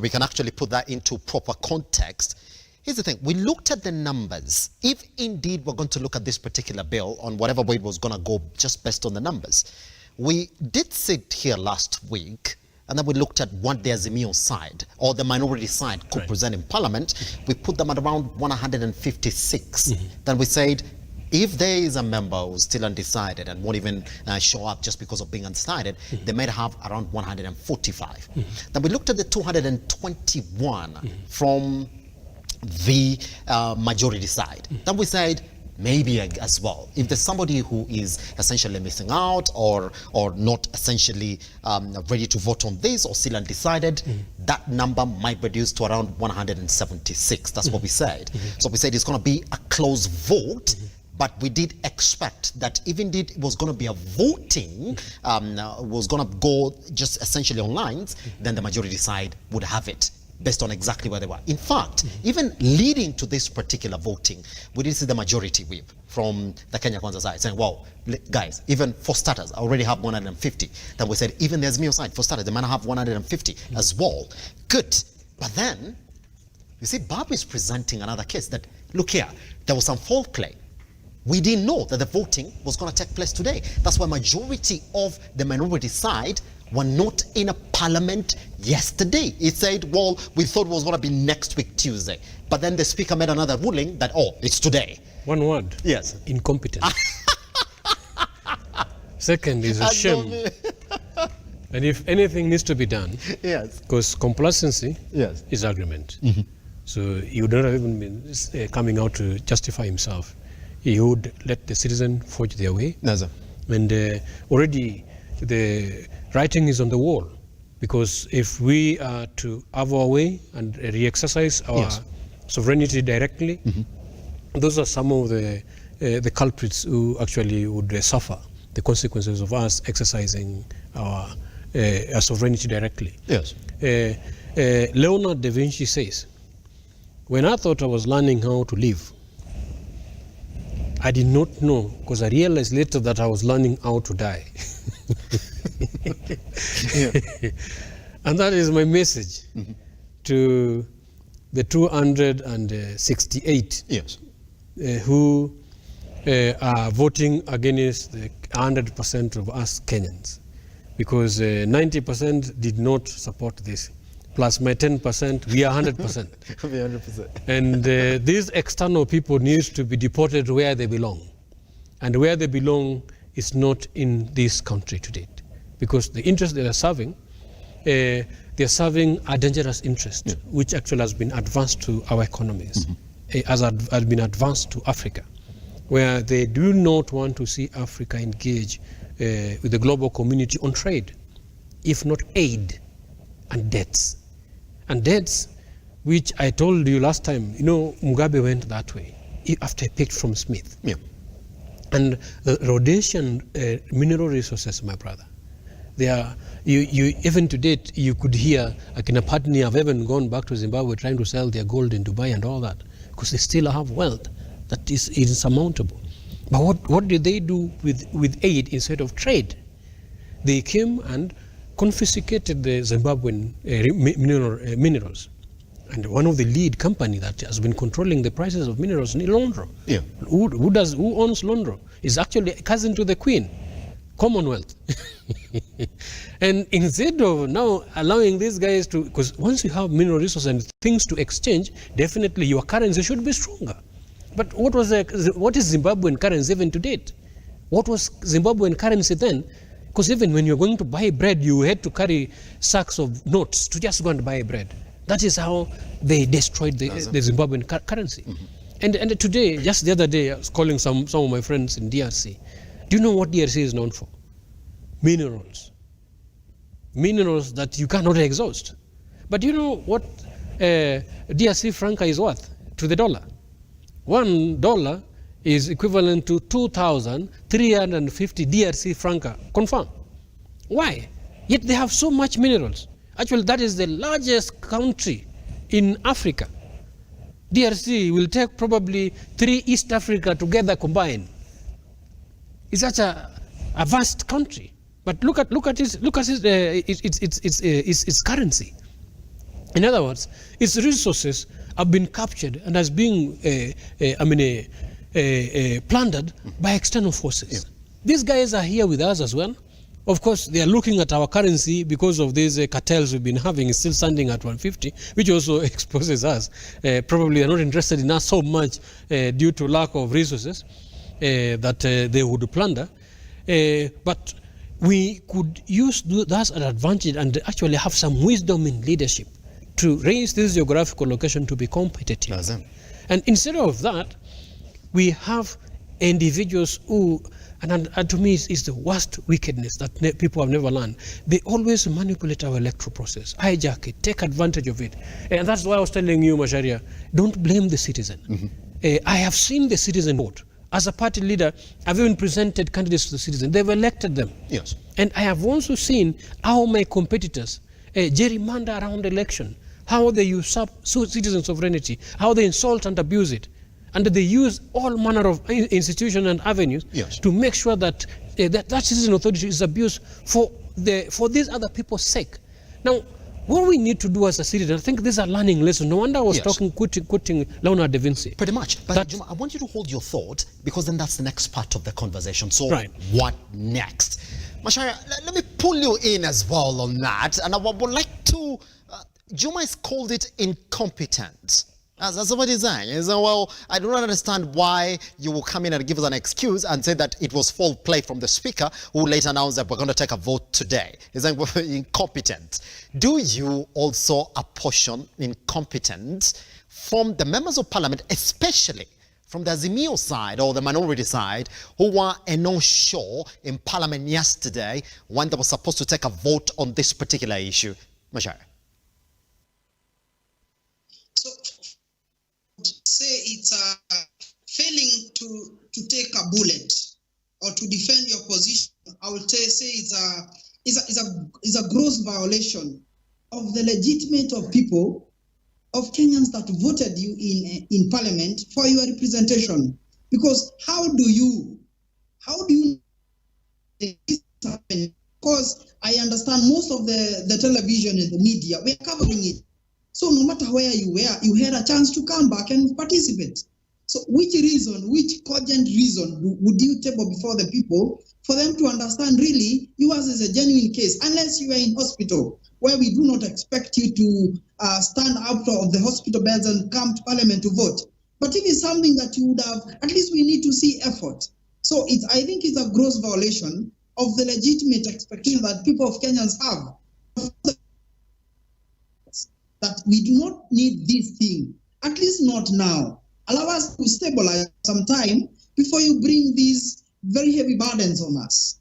We can actually put that into proper context. Here's the thing, we looked at the numbers. If indeed we're going to look at this particular bill on whatever way it was going to go just based on the numbers, we did sit here last week and then we looked at what the Azimio side or the minority side could present in Parliament. We put them at around 156. Then we said, if there is a member who's still undecided and won't even show up just because of being undecided, they might have around 145. Then we looked at the 221 from the majority side. Then we said, maybe as well, if there's somebody who is essentially missing out or not essentially ready to vote on this or still undecided, that number might reduce to around 176. That's what we said. So we said it's going to be a close vote. But we did expect that if indeed it was going to be a voting, was going to go just essentially on lines, then the majority side would have it based on exactly where they were. In fact, even leading to this particular voting, we did see the majority whip from the Kenya Kwanza side saying, well, guys, even for starters, I already have 150. Then we said, even the Azimio side, for starters, they might have 150 as well. Good. But then, you see, Bob is presenting another case that, look here, there was some fault play. We didn't know that the voting was going to take place today. That's why majority of the minority side were not in a parliament yesterday. It said, well, we thought it was going to be next week, Tuesday. But then the speaker made another ruling that, oh, it's today. One word. Yes. Incompetent. Second is a shame. And if anything needs to be done, yes, because complacency yes, is agreement. So he would not have even been coming out to justify himself. He would let the citizen forge their way. No, sir. And already the writing is on the wall, because if we are to have our way and re-exercise our sovereignty directly, those are some of the culprits who actually would suffer the consequences of us exercising our sovereignty directly. Yes. Leonardo da Vinci says, when I thought I was learning how to live, I did not know, because I realized later that I was learning how to die. And that is my message to the 268 yes, who are voting against the 100% of us Kenyans, because 90% did not support this. Plus my 10%, we are 100%. we are 100%. And these external people need to be deported where they belong. And where they belong is not in this country to date. Because the interest they are serving, they are serving a dangerous interest, which actually has been advanced to our economies, has been advanced to Africa, where they do not want to see Africa engage with the global community on trade, if not aid and debts. And debts, which I told you last time, you know, Mugabe went that way after he picked from Smith. Yeah. And Rhodesian mineral resources, my brother, they are, even to date, you could hear Akina Patni have even gone back to Zimbabwe trying to sell their gold in Dubai and all that, because they still have wealth that is insurmountable. But what did they do with aid instead of trade? They came and confiscated the Zimbabwean minerals. And one of the lead company that has been controlling the prices of minerals is Londro. Yeah. Who owns Londro? Is actually a cousin to the Queen, Commonwealth. And instead of now allowing these guys to, because once you have mineral resources and things to exchange, definitely your currency should be stronger. But what is Zimbabwean currency even to date? What was Zimbabwean currency then? Because even when you're going to buy bread, you had to carry sacks of notes to just go and buy bread. That is how they destroyed the Zimbabwean currency. And today, just the other day, I was calling some of my friends in DRC. Do you know what DRC is known for? Minerals. Minerals that you cannot exhaust. But do you know what DRC franca is worth to the dollar? $1 is equivalent to 2,350 DRC franca. Confirm. Why? Yet they have so much minerals. Actually, that is the largest country in Africa. DRC will take probably 3 East Africa together combined. It's such a vast country. But look at its currency. In other words, its resources have been captured and has been plundered by external forces. Yeah. These guys are here with us as well. Of course, they are looking at our currency because of these cartels we've been having, is still standing at 150, which also exposes us. Probably they're not interested in us so much due to lack of resources that they would plunder. But we could use that as an advantage and actually have some wisdom in leadership to raise this geographical location to be competitive. And instead of that, we have individuals who, and to me is the worst wickedness that people have never learned. They always manipulate our electoral process, hijack it, take advantage of it. And that's why I was telling you, Macharia, don't blame the citizen. Mm-hmm. I have seen the citizen vote. As a party leader, I've even presented candidates to the citizen. They've elected them. Yes. And I have also seen how my competitors gerrymander around election, how they usurp citizen sovereignty, how they insult and abuse it. And they use all manner of institutions and avenues to make sure that that citizen authority is abused for these other people's sake. Now, what we need to do as a citizen, I think these are learning lessons. No wonder I was quoting Leonardo da Vinci. Pretty much. But Juma, I want you to hold your thought, because then that's the next part of the conversation. So what next? Macharia, let me pull you in as well on that. And I would like to, Juma has called it incompetent. That's what he's saying. He's saying, well, I do not understand why you will come in and give us an excuse and say that it was foul play from the speaker, who later announced that we're going to take a vote today. He's saying we're incompetent. Do you also apportion incompetence from the members of parliament, especially from the Azimio side or the minority side, who were no-show in parliament yesterday when they were supposed to take a vote on this particular issue? Macharia. So, say it's failing to take a bullet or to defend your position, I would say it's a gross violation of the legitimate of people, of Kenyans that voted you in parliament for your representation. Because how do you this happen? Because I understand most of the television and the media, we're covering it. So no matter where you were, you had a chance to come back and participate. So which cogent reason would you table before the people for them to understand really yours is a genuine case, unless you are in hospital, where we do not expect you to stand out of the hospital beds and come to parliament to vote. But if it's something that you would have, at least we need to see effort. So I think it's a gross violation of the legitimate expectation that people of Kenyans have. That we do not need this thing, at least not now. Allow us to stabilize some time before you bring these very heavy burdens on us.